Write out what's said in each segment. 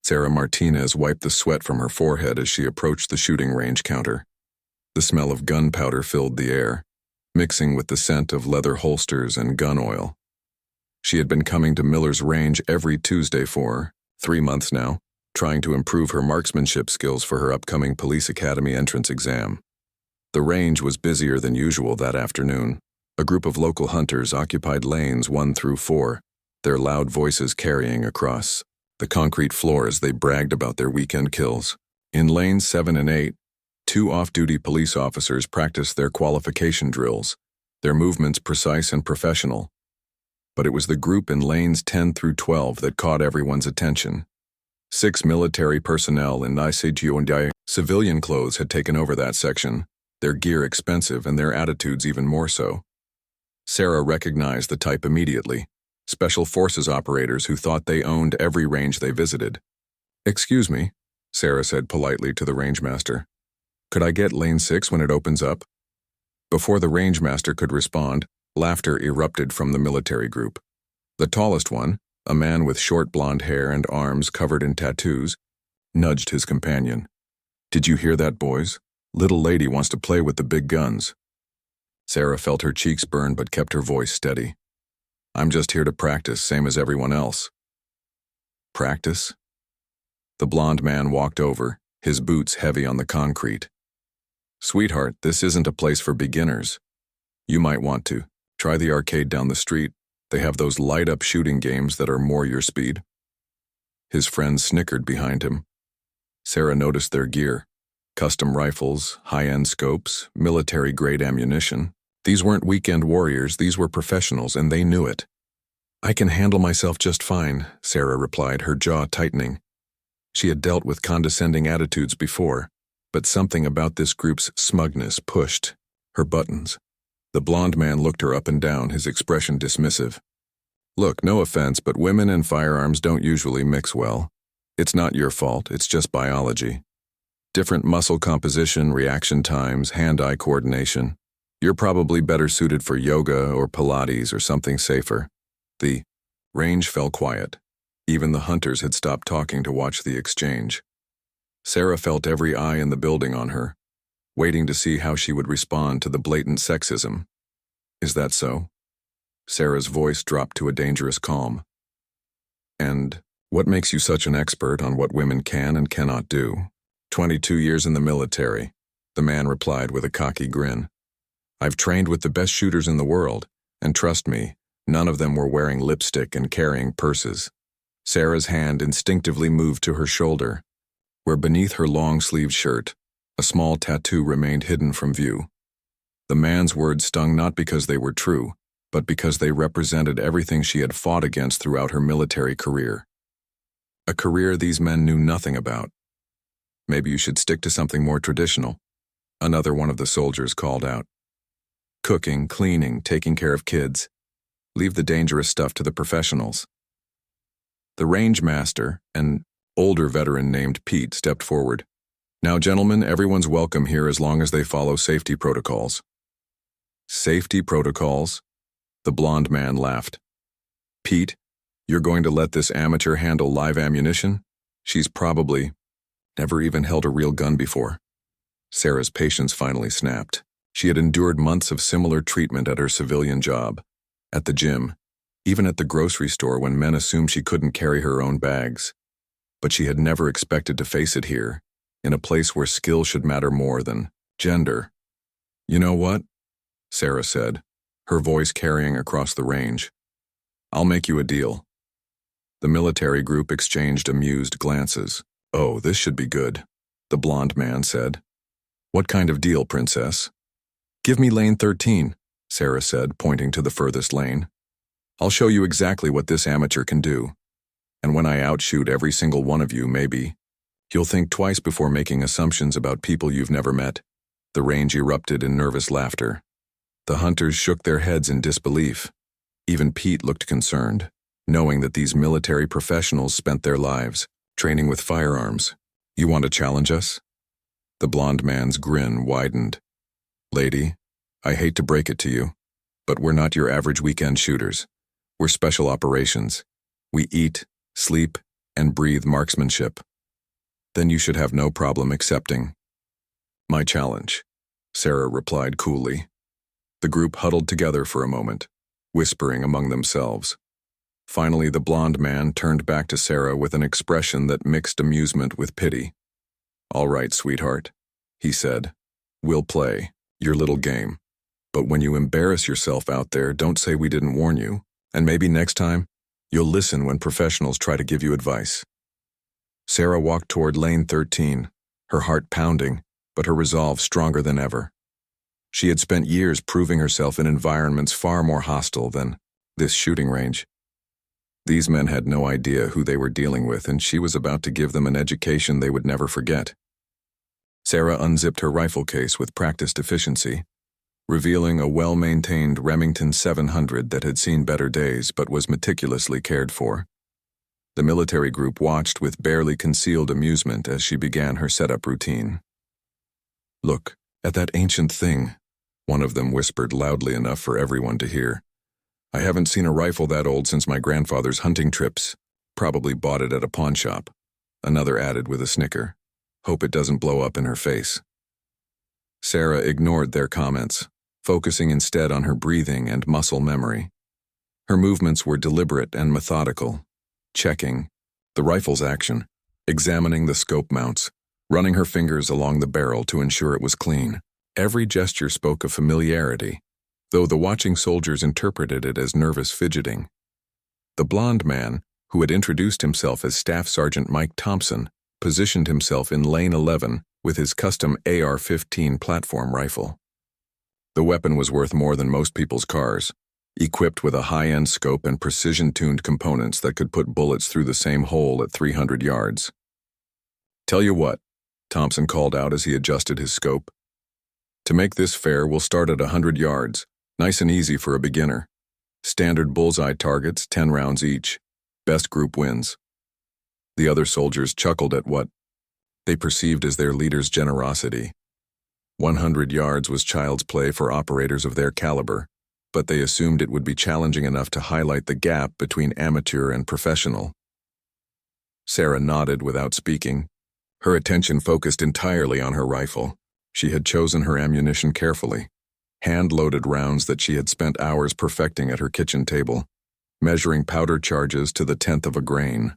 Sarah Martinez wiped the sweat from her forehead as she approached the shooting range counter. The smell of gunpowder filled the air, mixing with the scent of leather holsters and gun oil. She had been coming to Miller's Range every Tuesday for 3 months now, trying to improve her marksmanship skills for her upcoming police academy entrance exam. The range was busier than usual that afternoon. A group of local hunters occupied lanes 1 through 4, their loud voices carrying across the concrete floor as they bragged about their weekend kills. In lanes 7 and 8, 2 off-duty police officers practiced their qualification drills, their movements precise and professional. But it was the group in lanes 10 through 12 that caught everyone's attention. 6 military personnel in civilian clothes had taken over that section, their gear expensive and their attitudes even more so. Sarah recognized the type immediately. Special Forces operators who thought they owned every range they visited. "Excuse me," Sarah said politely to the rangemaster. "Could I get lane 6 when it opens up?" Before the rangemaster could respond, laughter erupted from the military group. The tallest one, a man with short blonde hair and arms covered in tattoos, nudged his companion. "Did you hear that, boys? Little lady wants to play with the big guns." Sarah felt her cheeks burn but kept her voice steady. "I'm just here to practice, same as everyone else." "Practice?" The blonde man walked over, his boots heavy on the concrete. "Sweetheart, this isn't a place for beginners. You might want to try the arcade down the street. They have those light-up shooting games that are more your speed." His friends snickered behind him. Sarah noticed their gear. Custom rifles, high-end scopes, military-grade ammunition. These weren't weekend warriors, these were professionals, and they knew it. "I can handle myself just fine," Sarah replied, her jaw tightening. She had dealt with condescending attitudes before, but something about this group's smugness pushed her buttons. The blonde man looked her up and down, his expression dismissive. "Look, no offense, but women and firearms don't usually mix well. It's not your fault, it's just biology. Different muscle composition, reaction times, hand-eye coordination. You're probably better suited for yoga or Pilates or something safer." The range fell quiet. Even the hunters had stopped talking to watch the exchange. Sarah felt every eye in the building on her, waiting to see how she would respond to the blatant sexism. "Is that so?" Sarah's voice dropped to a dangerous calm. "And what makes you such an expert on what women can and cannot do?" 22 years in the military," the man replied with a cocky grin. "I've trained with the best shooters in the world, and trust me, none of them were wearing lipstick and carrying purses." Sarah's hand instinctively moved to her shoulder, where beneath her long-sleeved shirt, a small tattoo remained hidden from view. The man's words stung not because they were true, but because they represented everything she had fought against throughout her military career. A career these men knew nothing about. "Maybe you should stick to something more traditional," another one of the soldiers called out. "Cooking, cleaning, taking care of kids. Leave the dangerous stuff to the professionals." The range master, an older veteran named Pete, stepped forward. "Now, gentlemen, everyone's welcome here as long as they follow safety protocols." "Safety protocols?" The blonde man laughed. "Pete, you're going to let this amateur handle live ammunition? She's probably never even held a real gun before." Sarah's patience finally snapped. She had endured months of similar treatment at her civilian job, at the gym, even at the grocery store when men assumed she couldn't carry her own bags. But she had never expected to face it here, in a place where skill should matter more than gender. "You know what?" Sarah said, her voice carrying across the range. "I'll make you a deal." The military group exchanged amused glances. "Oh, this should be good," the blonde man said. "What kind of deal, princess?" "Give me lane 13, Sarah said, pointing to the furthest lane. "I'll show you exactly what this amateur can do. And when I outshoot every single one of you, maybe you'll think twice before making assumptions about people you've never met." The range erupted in nervous laughter. The hunters shook their heads in disbelief. Even Pete looked concerned, knowing that these military professionals spent their lives training with firearms. "You want to challenge us?" The blonde man's grin widened. "Lady, I hate to break it to you, but we're not your average weekend shooters. We're special operations. We eat, sleep, and breathe marksmanship. Then you should have no problem accepting my challenge, Sarah replied coolly. The group huddled together for a moment, whispering among themselves. Finally, the blond man turned back to Sarah with an expression that mixed amusement with pity. "All right, sweetheart," he said. "We'll play your little game. But when you embarrass yourself out there, don't say we didn't warn you, and maybe next time, you'll listen when professionals try to give you advice." Sarah walked toward lane 13, her heart pounding, but her resolve stronger than ever. She had spent years proving herself in environments far more hostile than this shooting range. These men had no idea who they were dealing with, and she was about to give them an education they would never forget. Sarah unzipped her rifle case with practiced efficiency, revealing a well-maintained Remington 700 that had seen better days but was meticulously cared for. The military group watched with barely concealed amusement as she began her setup routine. "Look at that ancient thing," one of them whispered loudly enough for everyone to hear. "I haven't seen a rifle that old since my grandfather's hunting trips. Probably bought it at a pawn shop," another added with a snicker. "Hope it doesn't blow up in her face." Sarah ignored their comments, focusing instead on her breathing and muscle memory. Her movements were deliberate and methodical, checking the rifle's action, examining the scope mounts, running her fingers along the barrel to ensure it was clean. Every gesture spoke of familiarity, though the watching soldiers interpreted it as nervous fidgeting. The blond man, who had introduced himself as Staff Sergeant Mike Thompson, positioned himself in lane 11 with his custom AR-15 platform rifle. The weapon was worth more than most people's cars, equipped with a high-end scope and precision-tuned components that could put bullets through the same hole at 300 yards. "Tell you what," Thompson called out as he adjusted his scope. "To make this fair, we'll start at 100 yards, nice and easy for a beginner. Standard bullseye targets, 10 rounds each. Best group wins." The other soldiers chuckled at what they perceived as their leader's generosity. 100 yards was child's play for operators of their caliber, but they assumed it would be challenging enough to highlight the gap between amateur and professional. Sarah nodded without speaking, her attention focused entirely on her rifle. She had chosen her ammunition carefully, hand-loaded rounds that she had spent hours perfecting at her kitchen table, measuring powder charges to the 10th of a grain.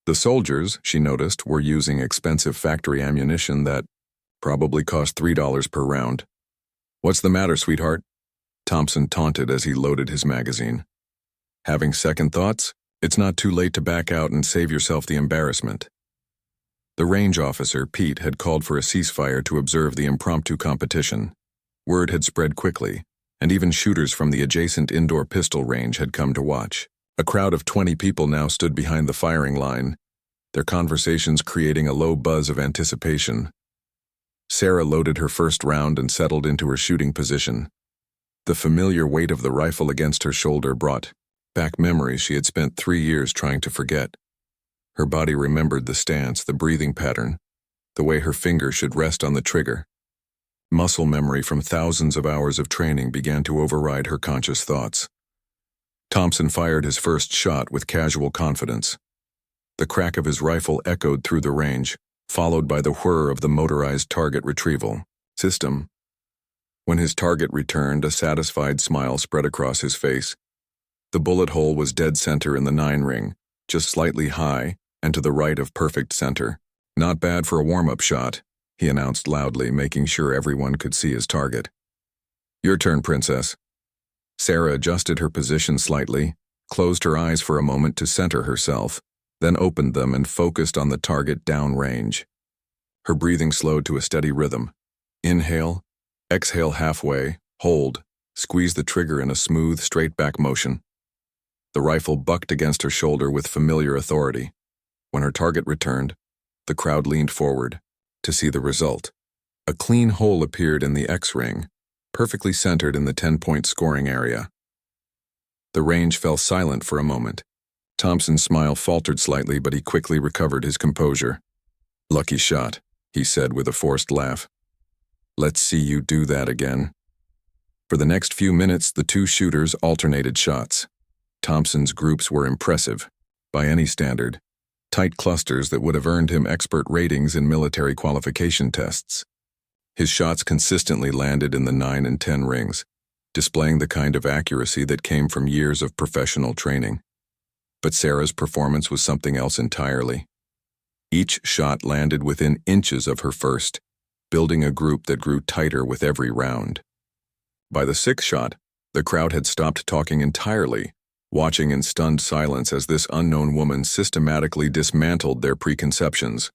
The soldiers, she noticed, were using expensive factory ammunition that probably cost $3 per round. "What's the matter, sweetheart?" Thompson taunted as he loaded his magazine. "Having second thoughts? It's not too late to back out and save yourself the embarrassment." The range officer, Pete, had called for a ceasefire to observe the impromptu competition. Word had spread quickly, and even shooters from the adjacent indoor pistol range had come to watch. A crowd of 20 people now stood behind the firing line, their conversations creating a low buzz of anticipation. Sarah loaded her first round and settled into her shooting position. The familiar weight of the rifle against her shoulder brought back memories she had spent 3 years trying to forget. Her body remembered the stance, the breathing pattern, the way her finger should rest on the trigger. Muscle memory from thousands of hours of training began to override her conscious thoughts. Thompson fired his first shot with casual confidence. The crack of his rifle echoed through the range, followed by the whir of the motorized target retrieval system. When his target returned, a satisfied smile spread across his face. The bullet hole was dead center in the 9 ring, just slightly high and to the right of perfect center. "Not bad for a warm-up shot," he announced loudly, making sure everyone could see his target. "Your turn, Princess." Sarah adjusted her position slightly, closed her eyes for a moment to center herself, then opened them and focused on the target downrange. Her breathing slowed to a steady rhythm. Inhale, exhale halfway, hold, squeeze the trigger in a smooth, straight-back motion. The rifle bucked against her shoulder with familiar authority. When her target returned, the crowd leaned forward to see the result. A clean hole appeared in the X-ring, perfectly centered in the 10-point scoring area. The range fell silent for a moment. Thompson's smile faltered slightly, but he quickly recovered his composure. "Lucky shot," he said with a forced laugh. "Let's see you do that again." For the next few minutes, the two shooters alternated shots. Thompson's groups were impressive, by any standard, tight clusters that would have earned him expert ratings in military qualification tests. His shots consistently landed in the 9 and 10 rings, displaying the kind of accuracy that came from years of professional training. But Sarah's performance was something else entirely. Each shot landed within inches of her first, building a group that grew tighter with every round. By the 6th shot, the crowd had stopped talking entirely, watching in stunned silence as this unknown woman systematically dismantled their preconceptions.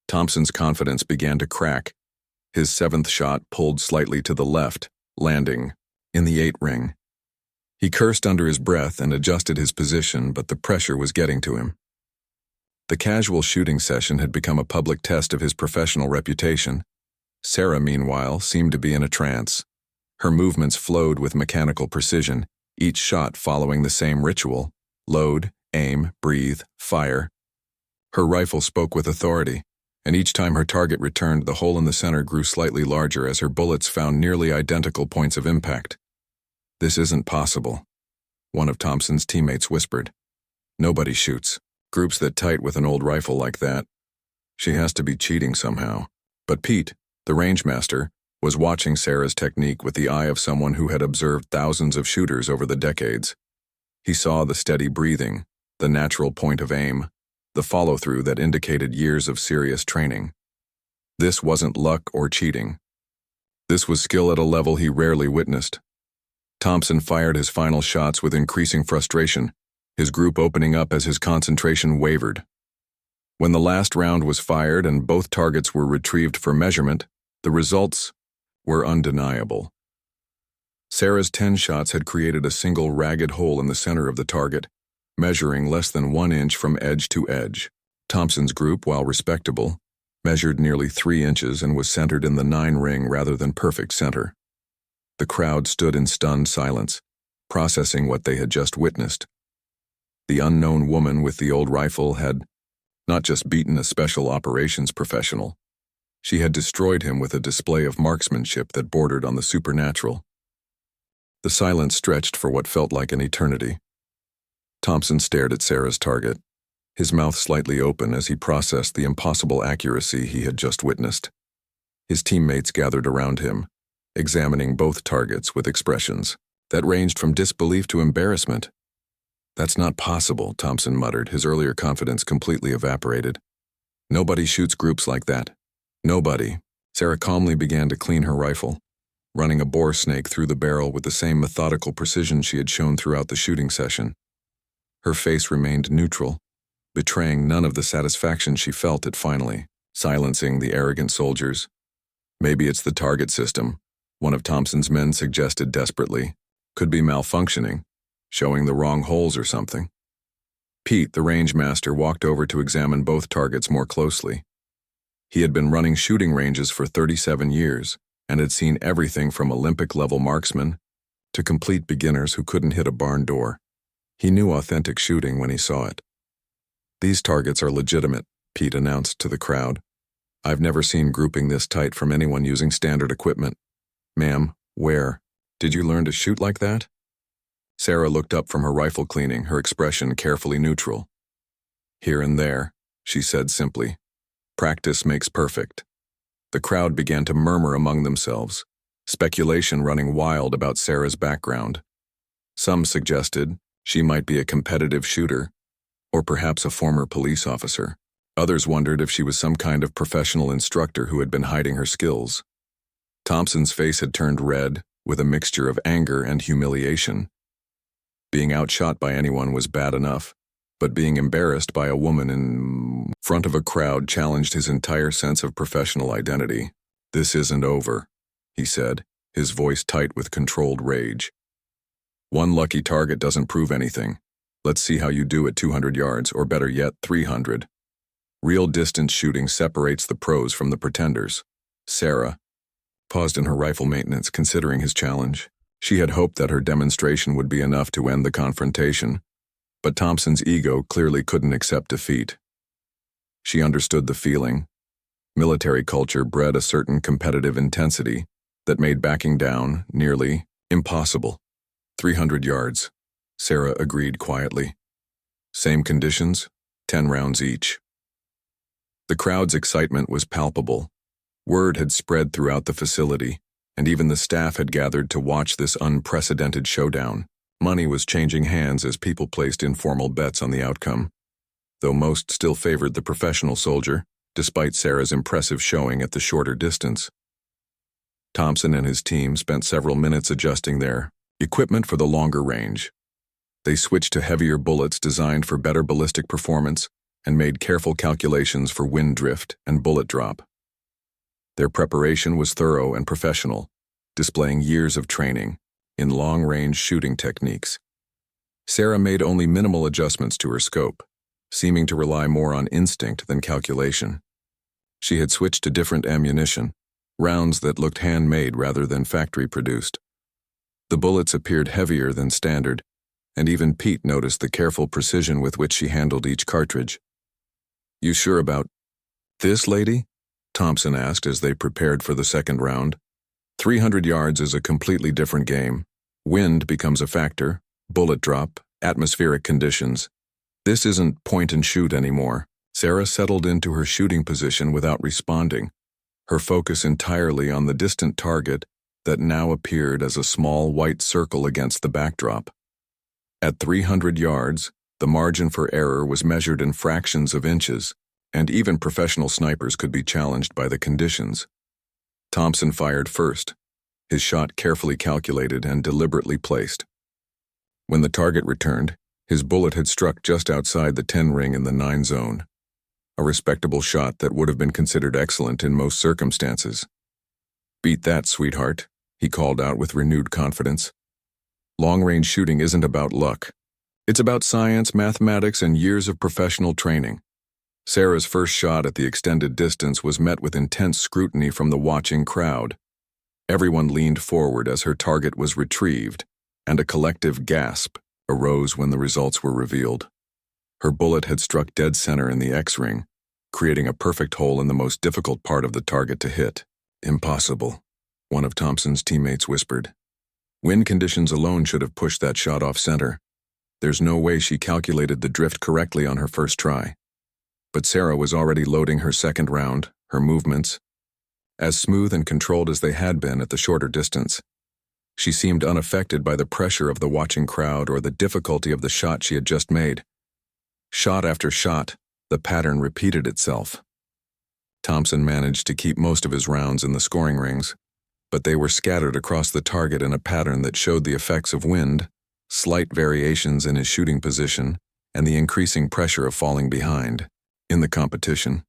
Thompson's confidence began to crack. His 7th shot pulled slightly to the left, landing in the 8 ring. He cursed under his breath and adjusted his position, but the pressure was getting to him. The casual shooting session had become a public test of his professional reputation. Sarah, meanwhile, seemed to be in a trance. Her movements flowed with mechanical precision, each shot following the same ritual: load, aim, breathe, fire. Her rifle spoke with authority, and each time her target returned, the hole in the center grew slightly larger as her bullets found nearly identical points of impact. "This isn't possible," one of Thompson's teammates whispered. "Nobody shoots groups that tight with an old rifle like that. She has to be cheating somehow." But Pete, the range master, was watching Sarah's technique with the eye of someone who had observed thousands of shooters over the decades. He saw the steady breathing, the natural point of aim, the follow-through that indicated years of serious training. This wasn't luck or cheating. This was skill at a level he rarely witnessed. Thompson fired his final shots with increasing frustration, his group opening up as his concentration wavered. When the last round was fired and both targets were retrieved for measurement, the results were undeniable. Sarah's 10 shots had created a single ragged hole in the center of the target, measuring less than 1 inch from edge to edge. Thompson's group, while respectable, measured nearly 3 inches and was centered in the 9 ring rather than perfect center. The crowd stood in stunned silence, processing what they had just witnessed. The unknown woman with the old rifle had not just beaten a special operations professional, she had destroyed him with a display of marksmanship that bordered on the supernatural. The silence stretched for what felt like an eternity. Thompson stared at Sarah's target, his mouth slightly open as he processed the impossible accuracy he had just witnessed. His teammates gathered around him, examining both targets with expressions that ranged from disbelief to embarrassment. "That's not possible," Thompson muttered, his earlier confidence completely evaporated. "Nobody shoots groups like that. Nobody." Sarah calmly began to clean her rifle, running a bore snake through the barrel with the same methodical precision she had shown throughout the shooting session. Her face remained neutral, betraying none of the satisfaction she felt at finally silencing the arrogant soldiers. "Maybe it's the target system," one of Thompson's men suggested desperately. "Could be malfunctioning, showing the wrong holes or something." Pete, the range master, walked over to examine both targets more closely. He had been running shooting ranges for 37 years and had seen everything from Olympic-level marksmen to complete beginners who couldn't hit a barn door. He knew authentic shooting when he saw it. "These targets are legitimate," Pete announced to the crowd. "I've never seen grouping this tight from anyone using standard equipment." "Ma'am, where? Did you learn to shoot like that?" Sarah looked up from her rifle cleaning, her expression carefully neutral. "Here and there," she said simply. "Practice makes perfect." The crowd began to murmur among themselves, speculation running wild about Sarah's background. Some suggested she might be a competitive shooter, or perhaps a former police officer. Others wondered if she was some kind of professional instructor who had been hiding her skills. Thompson's face had turned red, with a mixture of anger and humiliation. Being outshot by anyone was bad enough, but being embarrassed by a woman in front of a crowd challenged his entire sense of professional identity. "This isn't over," he said, his voice tight with controlled rage. "One lucky target doesn't prove anything. Let's see how you do at 200 yards, or better yet, 300. Real distance shooting separates the pros from the pretenders." Sarah paused in her rifle maintenance, considering his challenge. She had hoped that her demonstration would be enough to end the confrontation, but Thompson's ego clearly couldn't accept defeat. She understood the feeling. Military culture bred a certain competitive intensity that made backing down nearly impossible. 300 yards, Sarah agreed quietly. "Same conditions, 10 rounds each." The crowd's excitement was palpable. Word had spread throughout the facility, and even the staff had gathered to watch this unprecedented showdown. Money was changing hands as people placed informal bets on the outcome, though most still favored the professional soldier, despite Sarah's impressive showing at the shorter distance. Thompson and his team spent several minutes adjusting their equipment for the longer range. They switched to heavier bullets designed for better ballistic performance and made careful calculations for wind drift and bullet drop. Their preparation was thorough and professional, displaying years of training in long-range shooting techniques. Sarah made only minimal adjustments to her scope, seeming to rely more on instinct than calculation. She had switched to different ammunition, rounds that looked handmade rather than factory-produced. The bullets appeared heavier than standard, and even Pete noticed the careful precision with which she handled each cartridge. "You sure about this, lady?" Thompson asked as they prepared for the second round. 300 yards is a completely different game. Wind becomes a factor, bullet drop, atmospheric conditions. This isn't point and shoot anymore. Sarah settled into her shooting position without responding, her focus entirely on the distant target that now appeared as a small white circle against the backdrop. At 300 yards, the margin for error was measured in fractions of inches, and even professional snipers could be challenged by the conditions. Thompson fired first, his shot carefully calculated and deliberately placed. When the target returned, his bullet had struck just outside the 10 ring in the 9 zone, a respectable shot that would have been considered excellent in most circumstances. "Beat that, sweetheart," he called out with renewed confidence. Long-range shooting isn't about luck. It's about science, mathematics, and years of professional training. Sarah's first shot at the extended distance was met with intense scrutiny from the watching crowd. Everyone leaned forward as her target was retrieved, and a collective gasp arose when the results were revealed. Her bullet had struck dead center in the X-ring, creating a perfect hole in the most difficult part of the target to hit. "Impossible," one of Thompson's teammates whispered. "Wind conditions alone should have pushed that shot off center. There's no way she calculated the drift correctly on her first try." But Sarah was already loading her second round, her movements as smooth and controlled as they had been at the shorter distance. She seemed unaffected by the pressure of the watching crowd or the difficulty of the shot she had just made. Shot after shot, the pattern repeated itself. Thompson managed to keep most of his rounds in the scoring rings, but they were scattered across the target in a pattern that showed the effects of wind, slight variations in his shooting position, and the increasing pressure of falling behind. In the competition,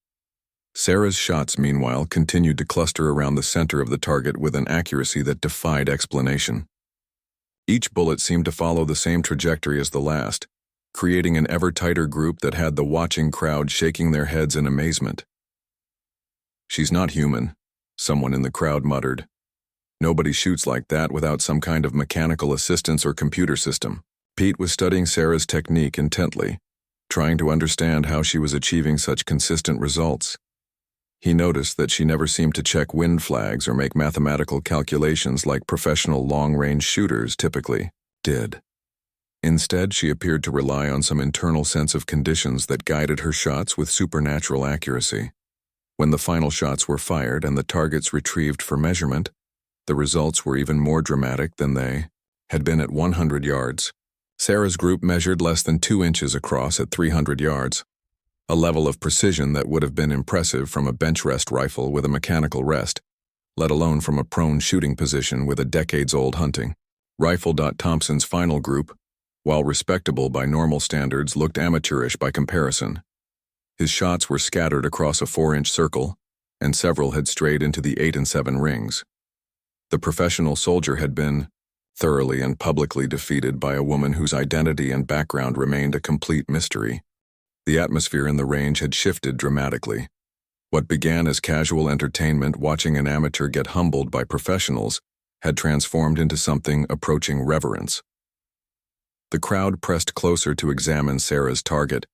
Sarah's shots, meanwhile, continued to cluster around the center of the target with an accuracy that defied explanation. Each bullet seemed to follow the same trajectory as the last, creating an ever-tighter group that had the watching crowd shaking their heads in amazement. "She's not human," someone in the crowd muttered. "Nobody shoots like that without some kind of mechanical assistance or computer system." Pete was studying Sarah's technique intently, trying to understand how she was achieving such consistent results. He noticed that she never seemed to check wind flags or make mathematical calculations like professional long-range shooters typically did. Instead, she appeared to rely on some internal sense of conditions that guided her shots with supernatural accuracy. When the final shots were fired and the targets retrieved for measurement, the results were even more dramatic than they had been at 100 yards. Sarah's group measured less than 2 inches across at 300 yards, a level of precision that would have been impressive from a bench rest rifle with a mechanical rest, let alone from a prone shooting position with a decades-old hunting rifle. Thompson's final group, while respectable by normal standards, looked amateurish by comparison. His shots were scattered across a 4-inch circle, and several had strayed into the 8 and 7 rings. The professional soldier had been thoroughly and publicly defeated by a woman whose identity and background remained a complete mystery. The atmosphere in the range had shifted dramatically. What began as casual entertainment watching an amateur get humbled by professionals had transformed into something approaching reverence. The crowd pressed closer to examine Sarah's target,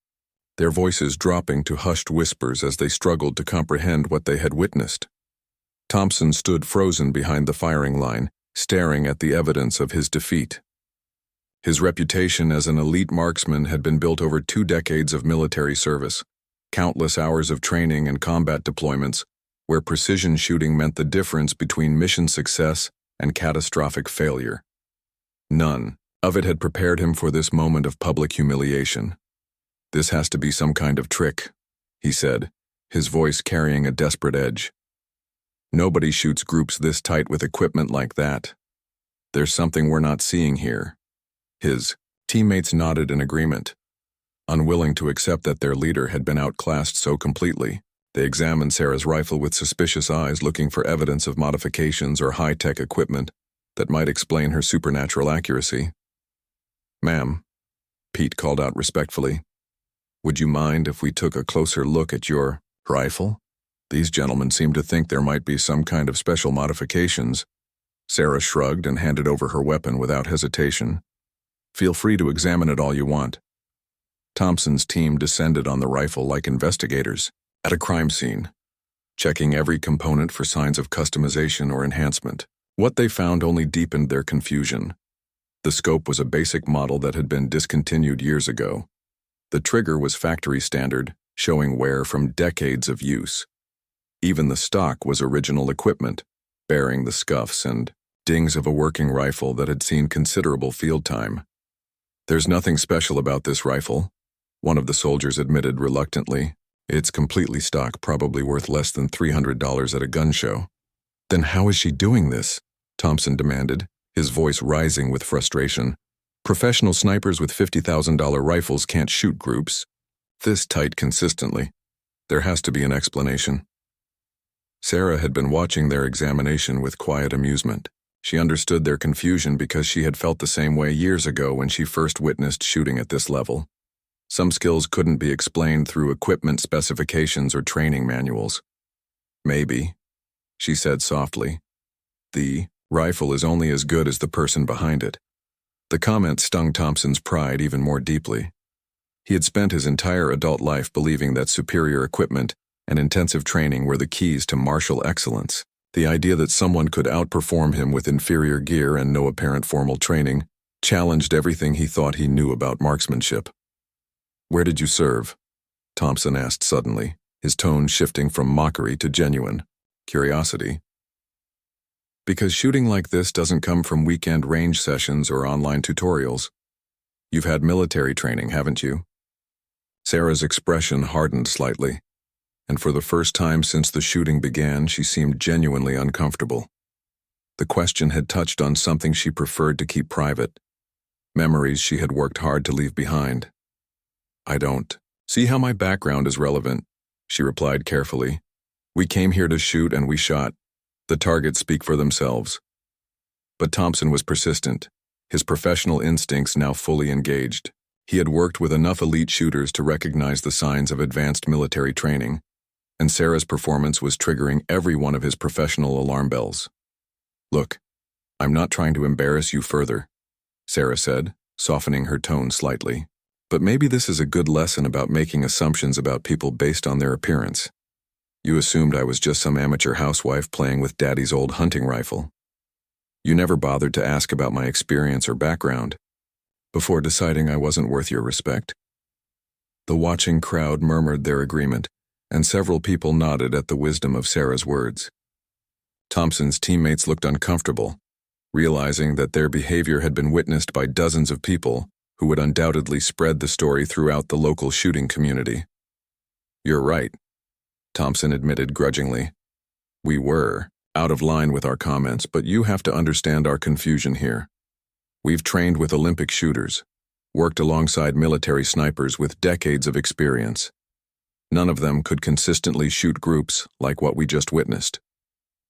their voices dropping to hushed whispers as they struggled to comprehend what they had witnessed. Thompson stood frozen behind the firing line, staring at the evidence of his defeat. His reputation as an elite marksman had been built over 2 decades of military service, Countless hours of training and combat deployments, where precision shooting meant the difference between mission success and catastrophic failure. None of it had prepared him for this moment of public humiliation. "This has to be some kind of trick," he said, his voice carrying a desperate edge. "Nobody shoots groups this tight with equipment like that. There's something we're not seeing here." His teammates nodded in agreement. Unwilling to accept that their leader had been outclassed so completely, they examined Sarah's rifle with suspicious eyes, looking for evidence of modifications or high-tech equipment that might explain her supernatural accuracy. "Ma'am," Pete called out respectfully, "would you mind if we took a closer look at your rifle? These gentlemen seem to think there might be some kind of special modifications." Sarah shrugged and handed over her weapon without hesitation. "Feel free to examine it all you want." Thompson's team descended on the rifle like investigators at a crime scene, checking every component for signs of customization or enhancement. What they found only deepened their confusion. The scope was a basic model that had been discontinued years ago. The trigger was factory standard, showing wear from decades of use. Even the stock was original equipment, bearing the scuffs and dings of a working rifle that had seen considerable field time. "There's nothing special about this rifle," one of the soldiers admitted reluctantly. "It's completely stock, probably worth less than $300 at a gun show." "Then how is she doing this?" Thompson demanded, his voice rising with frustration. "Professional snipers with $50,000 rifles can't shoot groups this tight consistently. There has to be an explanation." Sarah had been watching their examination with quiet amusement. She understood their confusion because she had felt the same way years ago when she first witnessed shooting at this level. Some skills couldn't be explained through equipment specifications or training manuals. "Maybe," she said softly. "The rifle is only as good as the person behind it." The comment stung Thompson's pride even more deeply. He had spent his entire adult life believing that superior equipment and intensive training were the keys to martial excellence. The idea that someone could outperform him with inferior gear and no apparent formal training challenged everything he thought he knew about marksmanship. "Where did you serve?" Thompson asked suddenly, his tone shifting from mockery to genuine curiosity. "Because shooting like this doesn't come from weekend range sessions or online tutorials. You've had military training, haven't you?" Sarah's expression hardened slightly, and for the first time since the shooting began, she seemed genuinely uncomfortable. The question had touched on something she preferred to keep private, memories she had worked hard to leave behind. "I don't see how my background is relevant," she replied carefully. "We came here to shoot and we shot. The targets speak for themselves." But Thompson was persistent, his professional instincts now fully engaged. He had worked with enough elite shooters to recognize the signs of advanced military training, and Sarah's performance was triggering every one of his professional alarm bells. "Look, I'm not trying to embarrass you further," Sarah said, softening her tone slightly. "But maybe this is a good lesson about making assumptions about people based on their appearance. You assumed I was just some amateur housewife playing with Daddy's old hunting rifle. You never bothered to ask about my experience or background before deciding I wasn't worth your respect." The watching crowd murmured their agreement, and several people nodded at the wisdom of Sarah's words. Thompson's teammates looked uncomfortable, realizing that their behavior had been witnessed by dozens of people who would undoubtedly spread the story throughout the local shooting community. "You're right," Thompson admitted grudgingly. "We were out of line with our comments, but you have to understand our confusion here. We've trained with Olympic shooters, worked alongside military snipers with decades of experience. None of them could consistently shoot groups like what we just witnessed."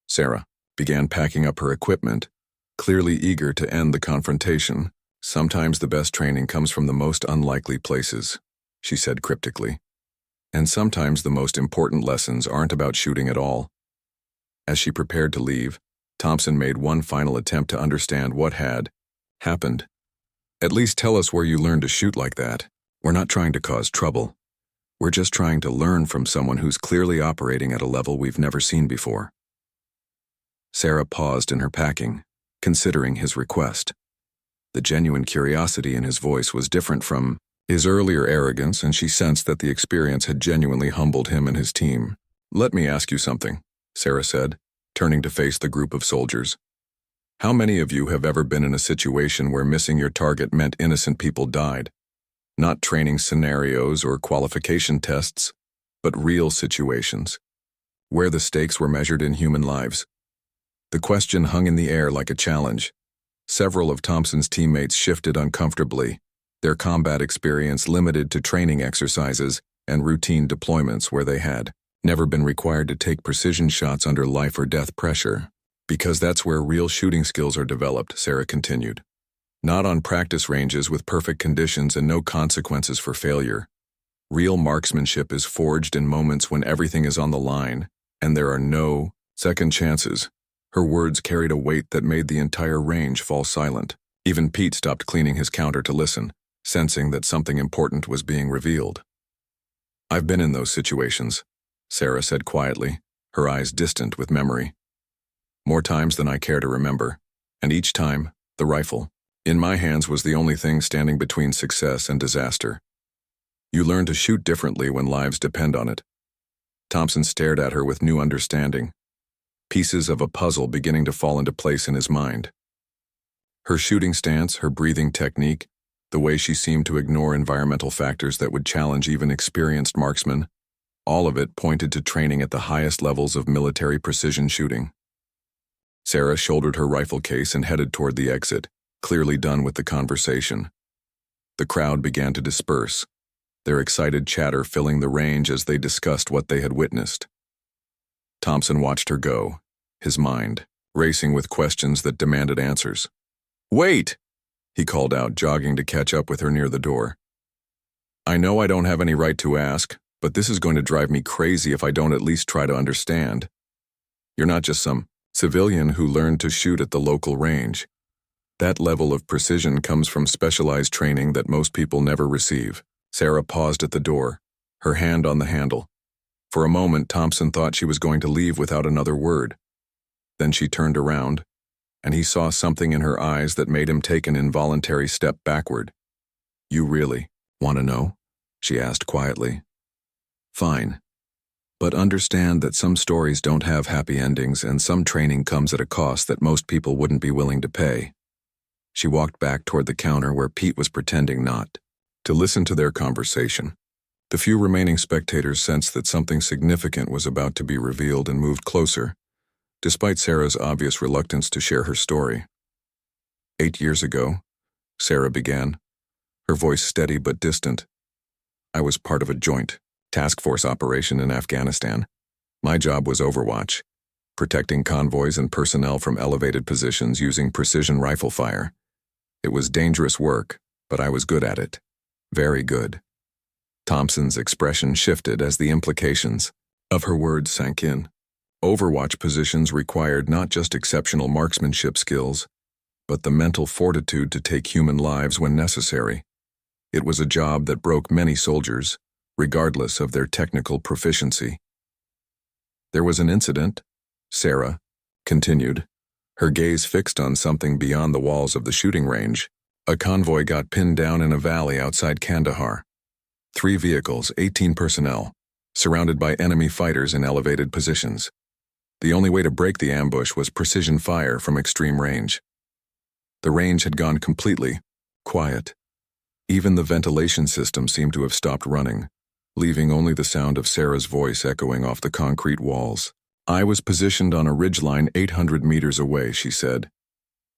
Sarah began packing up her equipment, clearly eager to end the confrontation. "Sometimes the best training comes from the most unlikely places," she said cryptically. "And sometimes the most important lessons aren't about shooting at all." As she prepared to leave, Thompson made one final attempt to understand what had happened. "At least tell us where you learned to shoot like that. We're not trying to cause trouble. We're just trying to learn from someone who's clearly operating at a level we've never seen before." Sarah paused in her packing, considering his request. The genuine curiosity in his voice was different from his earlier arrogance, and she sensed that the experience had genuinely humbled him and his team. "Let me ask you something," Sarah said, turning to face the group of soldiers. "How many of you have ever been in a situation where missing your target meant innocent people died? Not training scenarios or qualification tests, but real situations, where the stakes were measured in human lives." The question hung in the air like a challenge. Several of Thompson's teammates shifted uncomfortably, their combat experience limited to training exercises and routine deployments where they had never been required to take precision shots under life or death pressure. "Because that's where real shooting skills are developed," Sarah continued. "Not on practice ranges with perfect conditions and no consequences for failure. Real marksmanship is forged in moments when everything is on the line, and there are no second chances." Her words carried a weight that made the entire range fall silent. Even Pete stopped cleaning his counter to listen, sensing that something important was being revealed. "I've been in those situations," Sarah said quietly, her eyes distant with memory. "More times than I care to remember, and each time, the rifle in my hands was the only thing standing between success and disaster. You learn to shoot differently when lives depend on it." Thompson stared at her with new understanding, pieces of a puzzle beginning to fall into place in his mind. Her shooting stance, her breathing technique, the way she seemed to ignore environmental factors that would challenge even experienced marksmen, all of it pointed to training at the highest levels of military precision shooting. Sarah shouldered her rifle case and headed toward the exit, clearly done with the conversation. The crowd began to disperse, their excited chatter filling the range as they discussed what they had witnessed. Thompson watched her go, his mind racing with questions that demanded answers. "Wait!" he called out, jogging to catch up with her near the door. "I know I don't have any right to ask, but this is going to drive me crazy if I don't at least try to understand. You're not just some civilian who learned to shoot at the local range. That level of precision comes from specialized training that most people never receive." Sarah paused at the door, her hand on the handle. For a moment, Thompson thought she was going to leave without another word. Then she turned around, and he saw something in her eyes that made him take an involuntary step backward. "You really want to know?" she asked quietly. "Fine. But understand that some stories don't have happy endings and some training comes at a cost that most people wouldn't be willing to pay." She walked back toward the counter where Pete was pretending not to listen to their conversation. The few remaining spectators sensed that something significant was about to be revealed and moved closer, despite Sarah's obvious reluctance to share her story. 8 years ago, Sarah began, her voice steady but distant. "I was part of a joint task force operation in Afghanistan. My job was overwatch, protecting convoys and personnel from elevated positions using precision rifle fire. It was dangerous work, but I was good at it. Very good." Thompson's expression shifted as the implications of her words sank in. Overwatch positions required not just exceptional marksmanship skills, but the mental fortitude to take human lives when necessary. It was a job that broke many soldiers, regardless of their technical proficiency. "There was an incident," Sarah continued, her gaze fixed on something beyond the walls of the shooting range. "A convoy got pinned down in a valley outside Kandahar. 3 vehicles, 18 personnel, surrounded by enemy fighters in elevated positions. The only way to break the ambush was precision fire from extreme range. The range had gone completely quiet. Even the ventilation system seemed to have stopped running, leaving only the sound of Sarah's voice echoing off the concrete walls. I was positioned on a ridgeline 800 meters away," she said.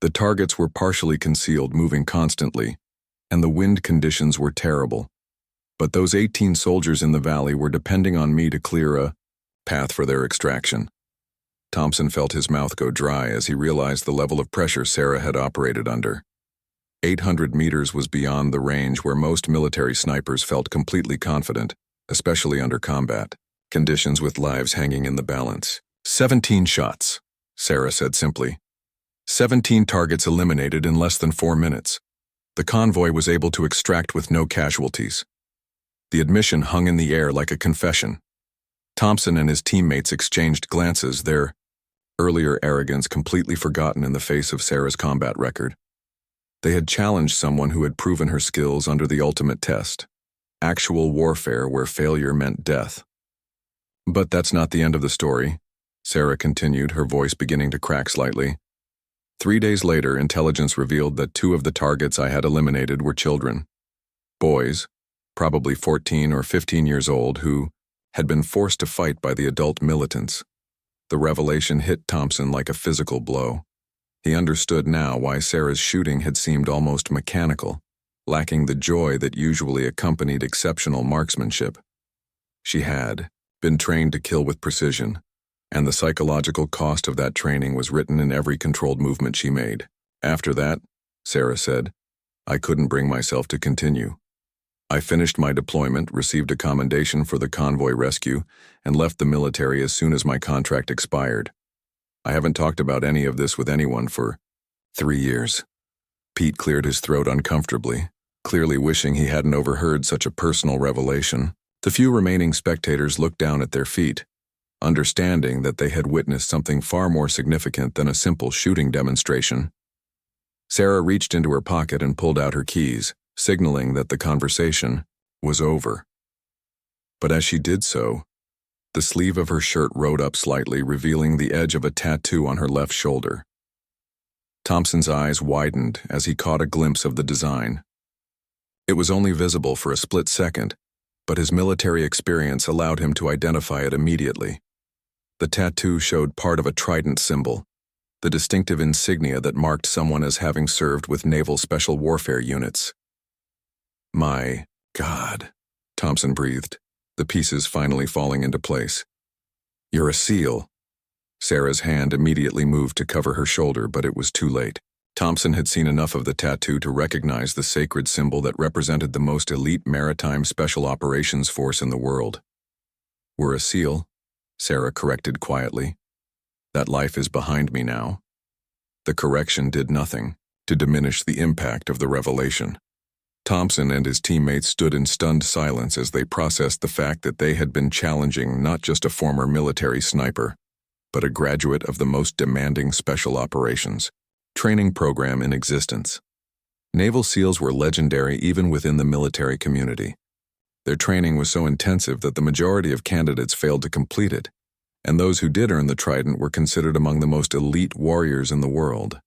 "The targets were partially concealed, moving constantly, and the wind conditions were terrible. But those 18 soldiers in the valley were depending on me to clear a path for their extraction." Thompson felt his mouth go dry as he realized the level of pressure Sarah had operated under. 800 meters was beyond the range where most military snipers felt completely confident, especially under combat conditions with lives hanging in the balance. 17 shots, Sarah said simply. 17 targets eliminated in less than 4 minutes. The convoy was able to extract with no casualties. The admission hung in the air like a confession. Thompson and his teammates exchanged glances, their earlier arrogance completely forgotten in the face of Sarah's combat record. They had challenged someone who had proven her skills under the ultimate test, actual warfare where failure meant death. But that's not the end of the story, Sarah continued, her voice beginning to crack slightly. 3 days later, intelligence revealed that 2 of the targets I had eliminated were children. Boys, probably 14 or 15 years old, who had been forced to fight by the adult militants. The revelation hit Thompson like a physical blow. He understood now why Sarah's shooting had seemed almost mechanical, lacking the joy that usually accompanied exceptional marksmanship. She had been trained to kill with precision, and the psychological cost of that training was written in every controlled movement she made. After that, Sarah said, I couldn't bring myself to continue. I finished my deployment, received a commendation for the convoy rescue, and left the military as soon as my contract expired. I haven't talked about any of this with anyone for 3 years. Pete cleared his throat uncomfortably, clearly wishing he hadn't overheard such a personal revelation. The few remaining spectators looked down at their feet, understanding that they had witnessed something far more significant than a simple shooting demonstration. Sarah reached into her pocket and pulled out her keys, signaling that the conversation was over. But as she did so, the sleeve of her shirt rode up slightly, revealing the edge of a tattoo on her left shoulder. Thompson's eyes widened as he caught a glimpse of the design. It was only visible for a split second, but his military experience allowed him to identify it immediately. The tattoo showed part of a trident symbol, the distinctive insignia that marked someone as having served with naval special warfare units. My God, Thompson breathed, the pieces finally falling into place. You're a SEAL. Sarah's hand immediately moved to cover her shoulder, but it was too late. Thompson had seen enough of the tattoo to recognize the sacred symbol that represented the most elite maritime special operations force in the world. We're a SEAL, Sarah corrected quietly. That life is behind me now. The correction did nothing to diminish the impact of the revelation. Thompson and his teammates stood in stunned silence as they processed the fact that they had been challenging not just a former military sniper, but a graduate of the most demanding special operations training program in existence. Naval SEALs were legendary even within the military community. Their training was so intensive that the majority of candidates failed to complete it, and those who did earn the trident were considered among the most elite warriors in the world.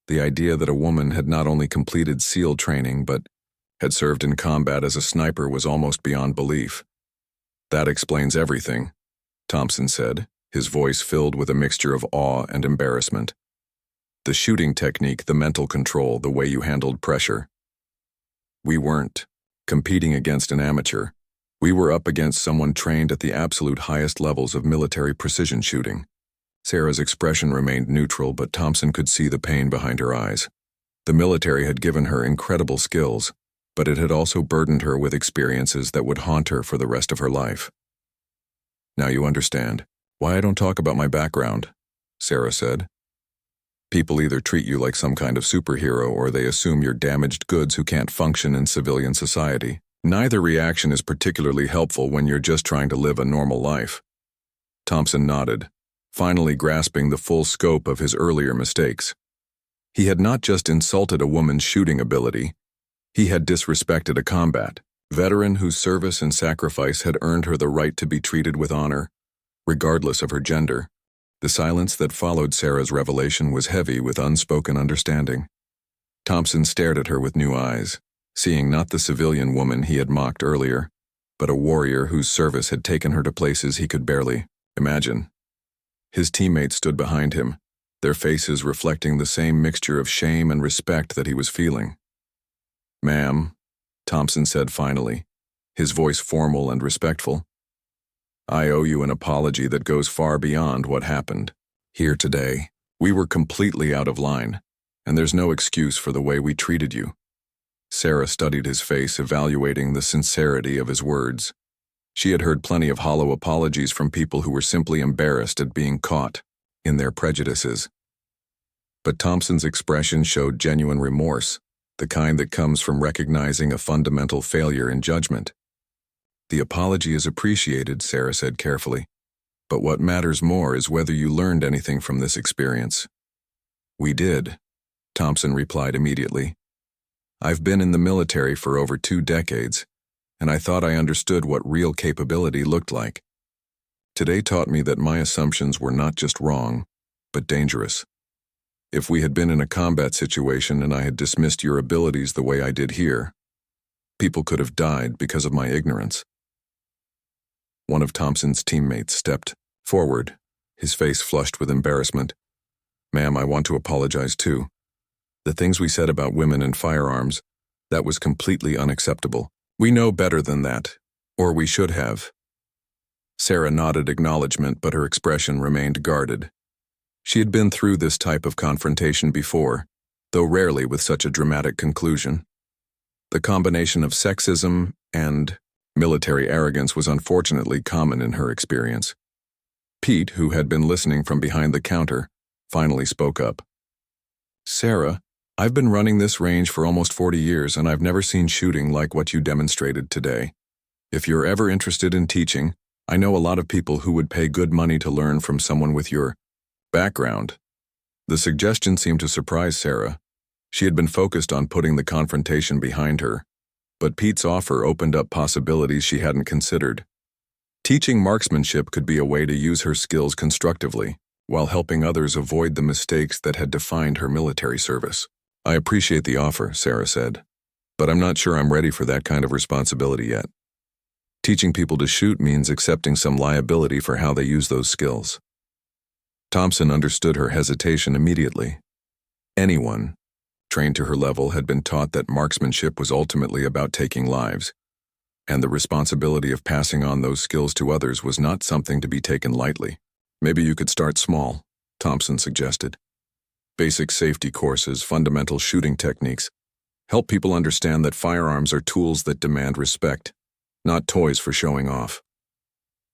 The idea that a woman had not only completed SEAL training but had served in combat as a sniper was almost beyond belief. That explains everything, Thompson said, his voice filled with a mixture of awe and embarrassment. The shooting technique, the mental control, the way you handled pressure. We weren't competing against an amateur. We were up against someone trained at the absolute highest levels of military precision shooting. Sarah's expression remained neutral, but Thompson could see the pain behind her eyes. The military had given her incredible skills, but it had also burdened her with experiences that would haunt her for the rest of her life. Now you understand why I don't talk about my background, Sarah said. People either treat you like some kind of superhero or they assume you're damaged goods who can't function in civilian society. Neither reaction is particularly helpful when you're just trying to live a normal life. Thompson nodded, finally grasping the full scope of his earlier mistakes. He had not just insulted a woman's shooting ability, he had disrespected a combat veteran whose service and sacrifice had earned her the right to be treated with honor, regardless of her gender. The silence that followed Sarah's revelation was heavy with unspoken understanding. Thompson stared at her with new eyes, seeing not the civilian woman he had mocked earlier, but a warrior whose service had taken her to places he could barely imagine. His teammates stood behind him, their faces reflecting the same mixture of shame and respect that he was feeling. Ma'am, Thompson said finally, his voice formal and respectful. I owe you an apology that goes far beyond what happened here today. We were completely out of line, and there's no excuse for the way we treated you. Sarah studied his face, evaluating the sincerity of his words. She had heard plenty of hollow apologies from people who were simply embarrassed at being caught in their prejudices. But Thompson's expression showed genuine remorse, the kind that comes from recognizing a fundamental failure in judgment. The apology is appreciated, Sarah said carefully, but what matters more is whether you learned anything from this experience. We did, Thompson replied immediately. "I've been in the military for over 2 decades, and I thought I understood what real capability looked like. Today taught me that my assumptions were not just wrong, but dangerous. If we had been in a combat situation and I had dismissed your abilities the way I did here, people could have died because of my ignorance." One of Thompson's teammates stepped forward, his face flushed with embarrassment. "Ma'am, I want to apologize too. The things we said about women and firearms, that was completely unacceptable. We know better than that, or we should have." Sarah nodded acknowledgement, but her expression remained guarded. She had been through this type of confrontation before, though rarely with such a dramatic conclusion. The combination of sexism and military arrogance was unfortunately common in her experience. Pete, who had been listening from behind the counter, finally spoke up. "Sarah, I've been running this range for almost 40 years and I've never seen shooting like what you demonstrated today. If you're ever interested in teaching, I know a lot of people who would pay good money to learn from someone with your background." The suggestion seemed to surprise Sarah. She had been focused on putting the confrontation behind her, but Pete's offer opened up possibilities she hadn't considered. Teaching marksmanship could be a way to use her skills constructively, while helping others avoid the mistakes that had defined her military service. "I appreciate the offer," Sarah said, "but I'm not sure I'm ready for that kind of responsibility yet. Teaching people to shoot means accepting some liability for how they use those skills." Thompson understood her hesitation immediately. Anyone trained to her level had been taught that marksmanship was ultimately about taking lives, and the responsibility of passing on those skills to others was not something to be taken lightly. "Maybe you could start small," Thompson suggested. "Basic safety courses, fundamental shooting techniques. Help people understand that firearms are tools that demand respect, not toys for showing off."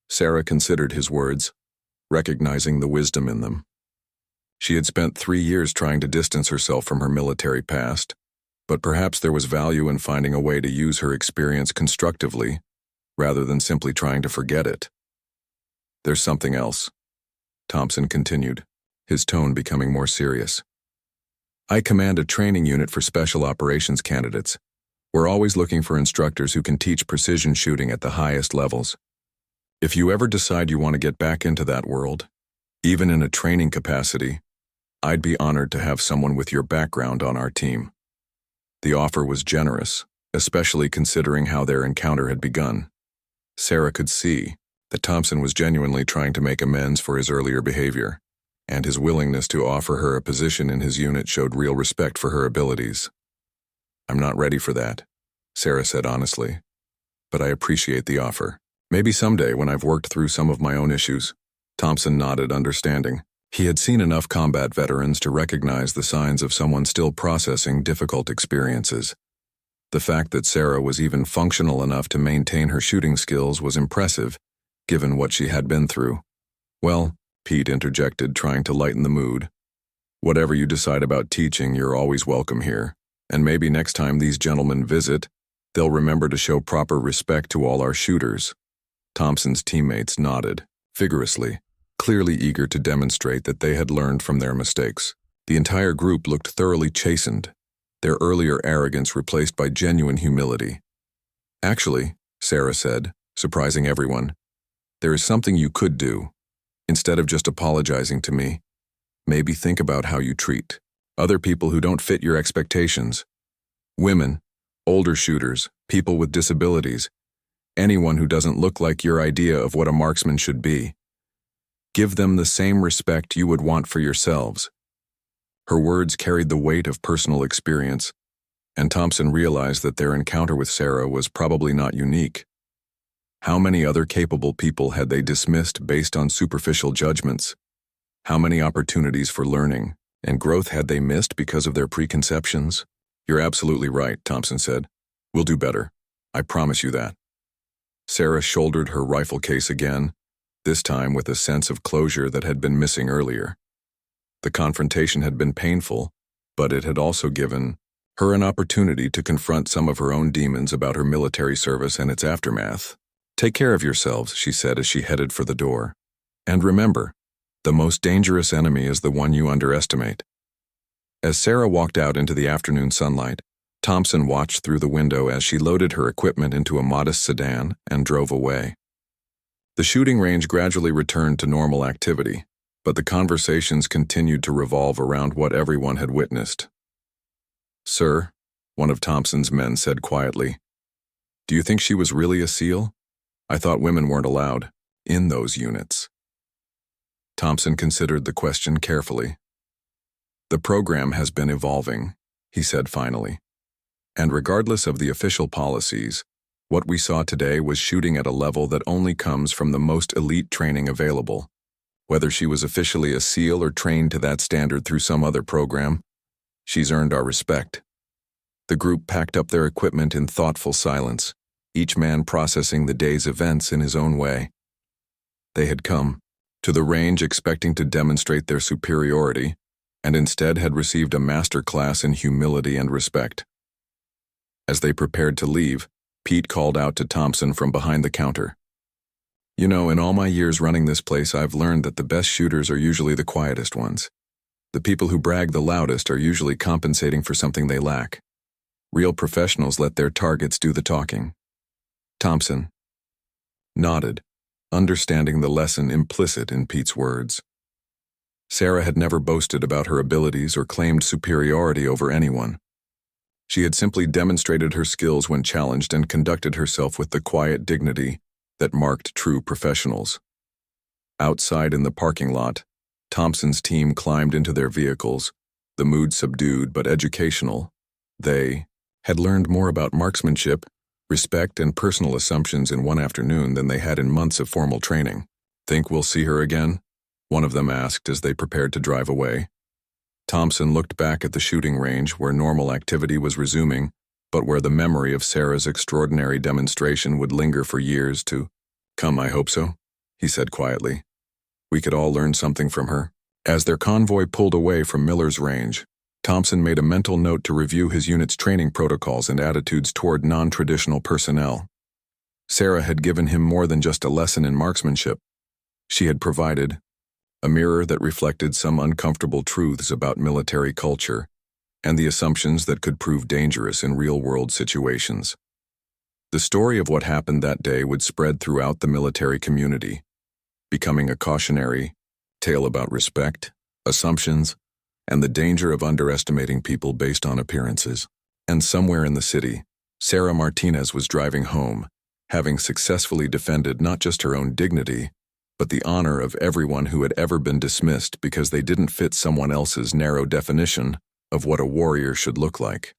Sarah considered his words, recognizing the wisdom in them. She had spent 3 years trying to distance herself from her military past, but perhaps there was value in finding a way to use her experience constructively, rather than simply trying to forget it. "There's something else," Thompson continued, his tone becoming more serious. "I command a training unit for special operations candidates. We're always looking for instructors who can teach precision shooting at the highest levels. If you ever decide you want to get back into that world, even in a training capacity, I'd be honored to have someone with your background on our team." The offer was generous, especially considering how their encounter had begun. Sarah could see that Thompson was genuinely trying to make amends for his earlier behavior, and his willingness to offer her a position in his unit showed real respect for her abilities. "I'm not ready for that," Sarah said honestly, "but I appreciate the offer. Maybe someday when I've worked through some of my own issues." Thompson nodded, understanding. He had seen enough combat veterans to recognize the signs of someone still processing difficult experiences. The fact that Sarah was even functional enough to maintain her shooting skills was impressive, given what she had been through. "Well," Pete interjected, trying to lighten the mood, "whatever you decide about teaching, you're always welcome here, and maybe next time these gentlemen visit, they'll remember to show proper respect to all our shooters." Thompson's teammates nodded, vigorously, clearly eager to demonstrate that they had learned from their mistakes. The entire group looked thoroughly chastened, their earlier arrogance replaced by genuine humility. "Actually," Sarah said, surprising everyone, "there is something you could do. Instead of just apologizing to me, maybe think about how you treat other people who don't fit your expectations. Women, older shooters, people with disabilities, anyone who doesn't look like your idea of what a marksman should be. Give them the same respect you would want for yourselves." Her words carried the weight of personal experience, and Thompson realized that their encounter with Sarah was probably not unique. How many other capable people had they dismissed based on superficial judgments? How many opportunities for learning and growth had they missed because of their preconceptions? "You're absolutely right," Thompson said. "We'll do better. I promise you that." Sarah shouldered her rifle case again, this time with a sense of closure that had been missing earlier. The confrontation had been painful, but it had also given her an opportunity to confront some of her own demons about her military service and its aftermath. "Take care of yourselves," she said as she headed for the door. "And remember, the most dangerous enemy is the one you underestimate." As Sarah walked out into the afternoon sunlight, Thompson watched through the window as she loaded her equipment into a modest sedan and drove away. The shooting range gradually returned to normal activity, but the conversations continued to revolve around what everyone had witnessed. "Sir," one of Thompson's men said quietly, "do you think she was really a SEAL? I thought women weren't allowed in those units." Thompson considered the question carefully. "The program has been evolving," he said finally. "And regardless of the official policies, what we saw today was shooting at a level that only comes from the most elite training available. Whether she was officially a SEAL or trained to that standard through some other program, she's earned our respect." The group packed up their equipment in thoughtful silence, each man processing the day's events in his own way. They had come to the range expecting to demonstrate their superiority, and instead had received a master class in humility and respect. As they prepared to leave, Pete called out to Thompson from behind the counter. "You know, in all my years running this place, I've learned that the best shooters are usually the quietest ones. The people who brag the loudest are usually compensating for something they lack. Real professionals let their targets do the talking." Thompson nodded, understanding the lesson implicit in Pete's words. Sarah had never boasted about her abilities or claimed superiority over anyone. She had simply demonstrated her skills when challenged and conducted herself with the quiet dignity that marked true professionals. Outside in the parking lot, Thompson's team climbed into their vehicles, the mood subdued but educational. They had learned more about marksmanship, respect, and personal assumptions in one afternoon than they had in months of formal training. "Think we'll see her again?" one of them asked as they prepared to drive away. Thompson looked back at the shooting range where normal activity was resuming, but where the memory of Sarah's extraordinary demonstration would linger for years to come. "I hope so," he said quietly. "We could all learn something from her." As their convoy pulled away from Miller's range, Thompson made a mental note to review his unit's training protocols and attitudes toward non-traditional personnel. Sarah had given him more than just a lesson in marksmanship. She had provided a mirror that reflected some uncomfortable truths about military culture and the assumptions that could prove dangerous in real-world situations. The story of what happened that day would spread throughout the military community, becoming a cautionary tale about respect, assumptions, and the danger of underestimating people based on appearances. And somewhere in the city, Sarah Martinez was driving home, having successfully defended not just her own dignity, but the honor of everyone who had ever been dismissed because they didn't fit someone else's narrow definition of what a warrior should look like.